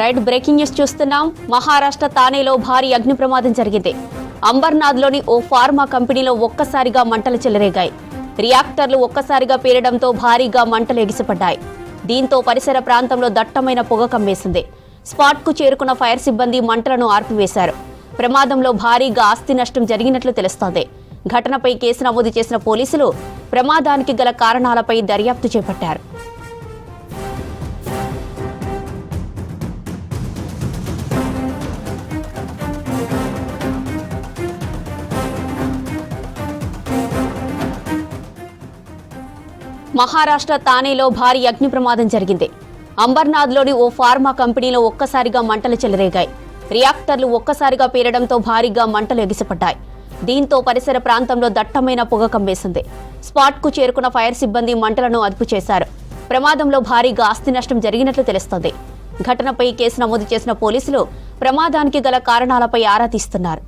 Right breaking news చూస్తున్నాం. మహారాష్ట్ర తానేలో భారీ అగ్ని ప్రమాదం జరిగింది. అంబర్నాథ్లోని ఓ ఫార్మా కంపెనీలో ఒక్కసారిగా మంటలు చెలరేగాయి. రియాక్టర్లు ఒక్కసారిగా పేరడంతో భారీగా మంటలు ఎగిసిపడ్డాయి. దీంతో పరిసర ప్రాంతంలో దట్టమైన పొగ కమ్మేసింది. స్పాట్కు చేరుకున్న ఫైర్ సిబ్బంది మంటలను ఆర్పివేశారు. ప్రమాదంలో భారీగా ఆస్తి నష్టం జరిగినట్లు తెలుస్తోంది. ఘటనపై కేసు నమోదు చేసిన పోలీసులు ప్రమాదానికి గల కారణాలపై దర్యాప్తు చేపట్టారు. మహారాష్ట్ర తానేలో భారీ అగ్ని ప్రమాదం జరిగింది. అంబర్నాథ్లోని ఓ ఫార్మా కంపెనీలో ఒక్కసారిగా మంటలు చెలరేగాయి. రియాక్టర్లు ఒక్కసారిగా పేరడంతో భారీగా మంటలు ఎగిసిపడ్డాయి. దీంతో పరిసర ప్రాంతంలో దట్టమైన పొగ కమ్మేసింది. స్పాట్కు చేరుకున్న ఫైర్ సిబ్బంది మంటలను అదుపు చేశారు. ప్రమాదంలో భారీగా ఆస్తి నష్టం జరిగినట్లు తెలుస్తోంది. ఘటనపై కేసు నమోదు చేసిన పోలీసులు ప్రమాదానికి గల కారణాలపై ఆరా తీస్తున్నారు.